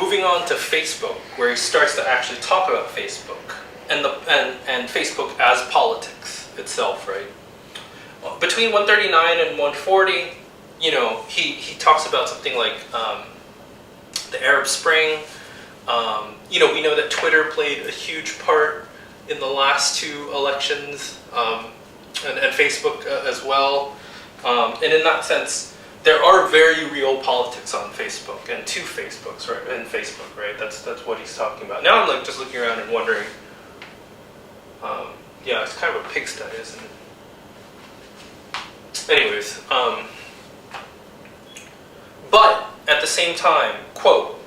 moving on to Facebook, where he starts to actually talk about Facebook and Facebook as politics itself, right? Between 139 and 140, he talks about something like the Arab Spring. We know that Twitter played a huge part in the last two elections, and Facebook as well. And in that sense, there are very real politics on Facebook and to Facebooks, right? And Facebook, right? That's what he's talking about. Now I'm like just looking around and wondering. Yeah, it's kind of a pigsty, isn't it? Anyways, but at the same time, quote,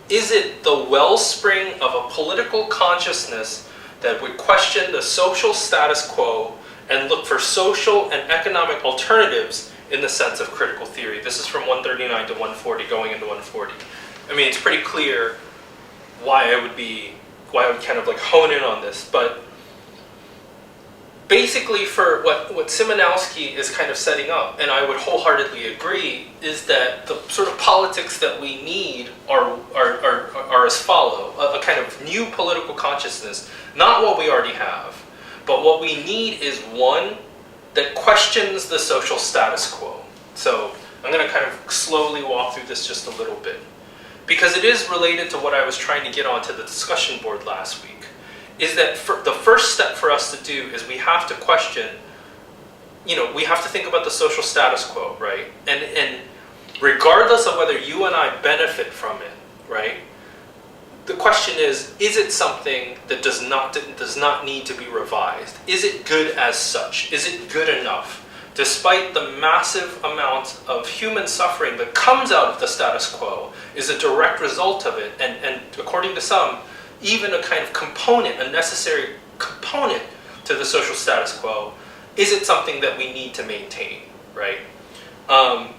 is it the wellspring of a political consciousness that would question the social status quo and look for social and economic alternatives in the sense of critical theory? This is from 139 to 140, going into 140. I mean, it's pretty clear why I would kind of like hone in on this, but basically for what Simonowski is kind of setting up, and I would wholeheartedly agree, is that the sort of politics that we need are as follow: a kind of new political consciousness, not what we already have, but what we need is one that questions the social status quo. So I'm going to kind of slowly walk through this just a little bit, because it is related to what I was trying to get onto the discussion board last week. Is that the first step for us to do is we have to question, we have to think about the social status quo, right? And regardless of whether you and I benefit from it, right? The question is it something that does not need to be revised? Is it good as such? Is it good enough? Despite the massive amount of human suffering that comes out of the status quo is a direct result of it, and according to some, even a kind of component, a necessary component to the social status quo, is it something that we need to maintain, right?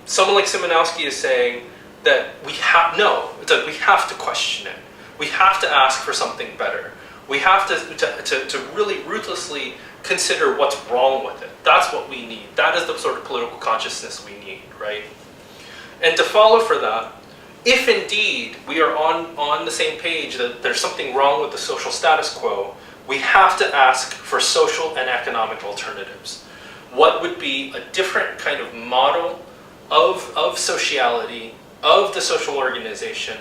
Someone like Simonowski is saying that we have to question it. We have to ask for something better. We have to really ruthlessly consider what's wrong with it. That's what we need. That is the sort of political consciousness we need, right? And to follow for that, if indeed we are on the same page that there's something wrong with the social status quo, we have to ask for social and economic alternatives. What would be a different kind of model of sociality, of the social organization,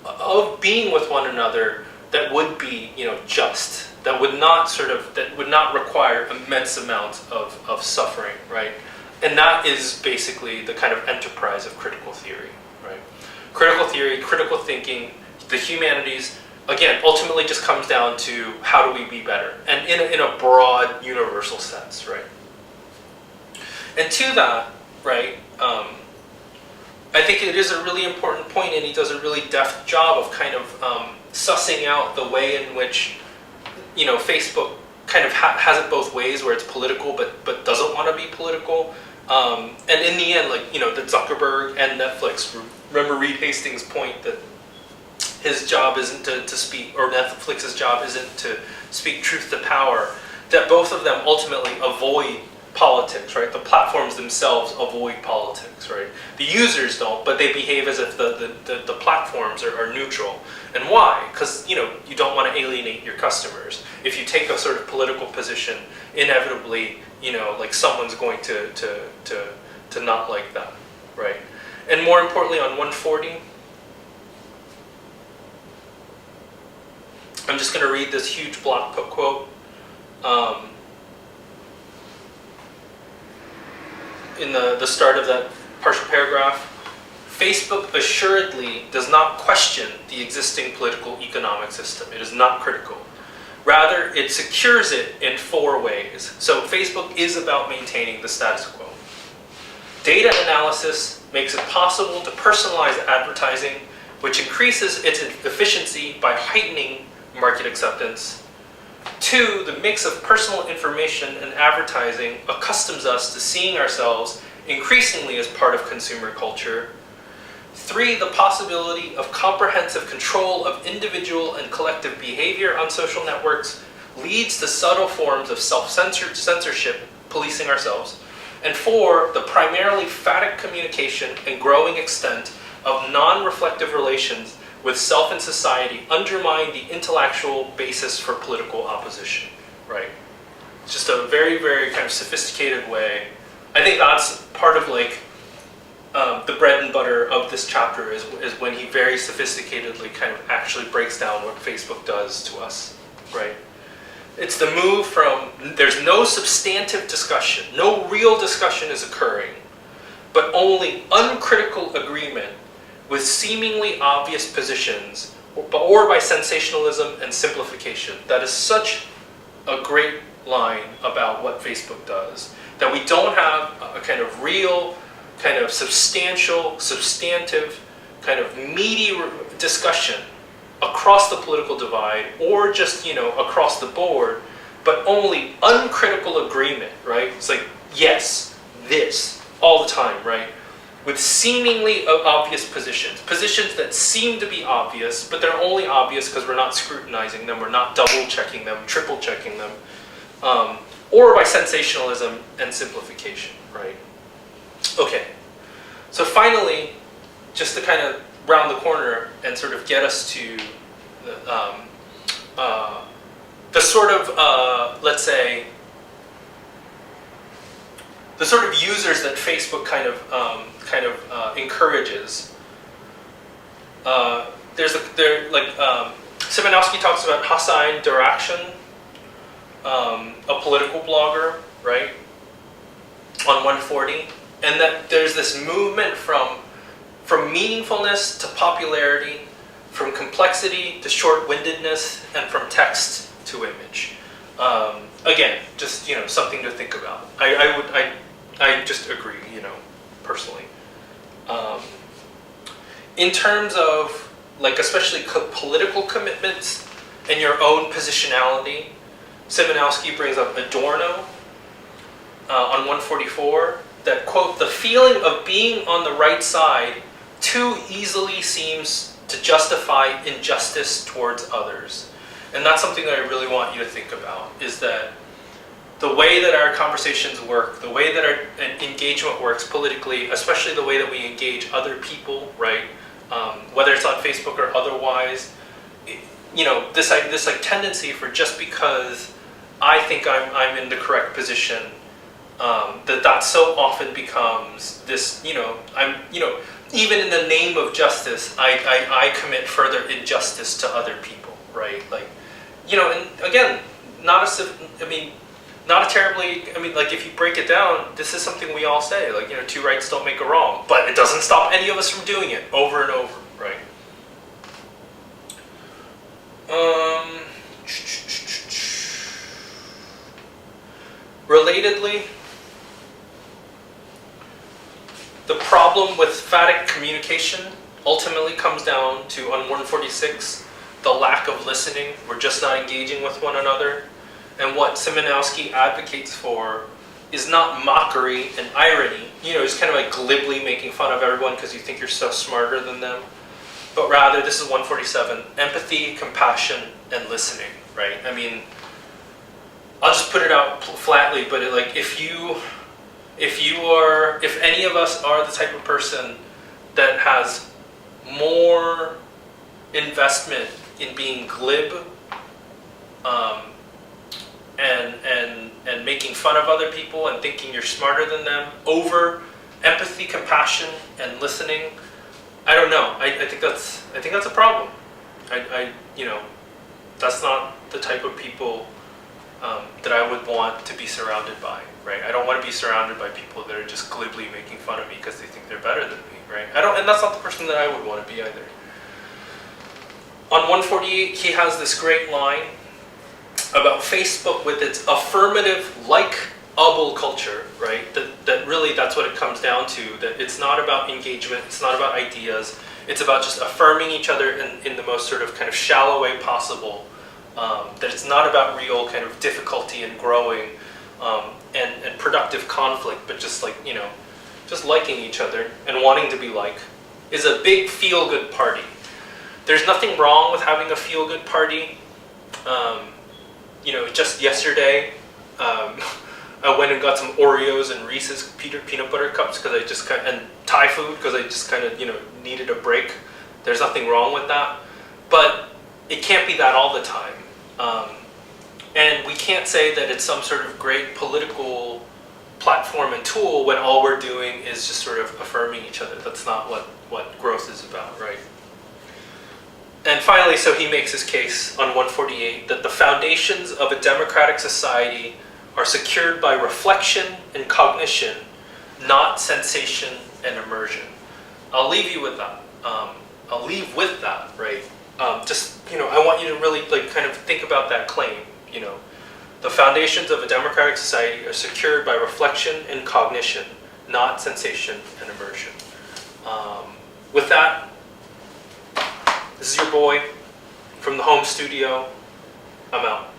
of being with one another that would be, just, that would not require immense amounts of suffering, right? And that is basically the kind of enterprise of critical theory, right? Critical theory, critical thinking, the humanities, again, ultimately just comes down to how do we be better, and in a broad, universal sense, right? And to that, right, I think it is a really important point, and he does a really deft job of kind of sussing out the way in which, Facebook kind of has it both ways, where it's political but doesn't want to be political. And in the end, that Zuckerberg and Netflix, remember Reed Hastings' point that his job isn't to speak, or Netflix's job isn't to speak truth to power, that both of them ultimately avoid politics, right? The platforms themselves avoid politics, right? The users don't, but they behave as if the platforms are neutral. And why? Because, you don't want to alienate your customers. If you take a sort of political position, inevitably, someone's going to not like that, right? And more importantly, on 140, I'm just going to read this huge block quote. In the start of that partial paragraph, Facebook assuredly does not question the existing political economic system. It is not critical. Rather, it secures it in 4 ways. So Facebook is about maintaining the status quo. Data analysis makes it possible to personalize advertising, which increases its efficiency by heightening market acceptance. 2, the mix of personal information and advertising accustoms us to seeing ourselves increasingly as part of consumer culture. 3, the possibility of comprehensive control of individual and collective behavior on social networks leads to subtle forms of self-censorship, policing ourselves. And 4, the primarily phatic communication and growing extent of non-reflective relations with self and society undermine the intellectual basis for political opposition, right? It's just a very, very kind of sophisticated way. I think that's part of like the bread and butter of this chapter is when he very sophisticatedly kind of actually breaks down what Facebook does to us, right? It's the move from there's no substantive discussion, no real discussion is occurring, but only uncritical agreement with seemingly obvious positions or by sensationalism and simplification. That is such a great line about what Facebook does, that we don't have a kind of real, kind of substantive, kind of meaty discussion across the political divide or just, across the board, but only uncritical agreement, right? It's like, yes, this, all the time, right? With seemingly obvious positions that seem to be obvious, but they're only obvious because we're not scrutinizing them, we're not double-checking them, triple-checking them, or by sensationalism and simplification, right? Okay, so finally, just to kind of round the corner and sort of get us to the sort of, let's say, the sort of users that Facebook kind of encourages. Simonowski talks about Hassan Darakshan, a political blogger, right, on 140, and that there's this movement from meaningfulness to popularity, from complexity to short-windedness, and from text to image. Again, just something to think about. I just agree, personally. In terms of especially political commitments and your own positionality, Simonowski brings up Adorno on 144 that, quote, the feeling of being on the right side too easily seems to justify injustice towards others. And that's something that I really want you to think about, is that the way that our conversations work, the way that our engagement works politically, especially the way that we engage other people, right? Whether it's on Facebook or otherwise, this tendency for just because I think I'm in the correct position, that so often becomes this, even in the name of justice, I commit further injustice to other people, right? And again, not a terribly, if you break it down, this is something we all say, two rights don't make a wrong, but it doesn't stop any of us from doing it over and over, right? Relatedly, the problem with phatic communication ultimately comes down to, on 146, the lack of listening. We're just not engaging with one another. And what Simonowski advocates for is not mockery and irony. It's kind of like glibly making fun of everyone because you think you're so smarter than them. But rather, this is 147, empathy, compassion, and listening, right? I'll just put it out flatly, but if any of us are the type of person that has more investment in being glib, and making fun of other people and thinking you're smarter than them over empathy, compassion, and listening, I don't know. I think that's a problem. That's not the type of people that I would want to be surrounded by, right? I don't want to be surrounded by people that are just glibly making fun of me because they think they're better than me, right? And that's not the person that I would want to be either. On 148, he has this great line about Facebook with its affirmative like-able culture, right? That really, that's what it comes down to, that it's not about engagement, it's not about ideas, it's about just affirming each other in the most sort of kind of shallow way possible, that it's not about real kind of difficulty in growing and productive conflict, but just just liking each other and wanting to be is a big feel-good party. There's nothing wrong with having a feel-good party. Just yesterday, I went and got some Oreos and Reese's peanut butter cups because and Thai food because I just kind of needed a break There's nothing wrong with that, but it can't be that all the time. And we can't say that it's some sort of great political platform and tool when all we're doing is just sort of affirming each other. That's not what growth is about, right? And finally, so he makes his case on 148 that the foundations of a democratic society are secured by reflection and cognition, not sensation and immersion. I'll leave you with that. I'll leave with that, right? I want you to really kind of think about that claim. The foundations of a democratic society are secured by reflection and cognition, not sensation and immersion. With that, this is your boy from the home studio. I'm out.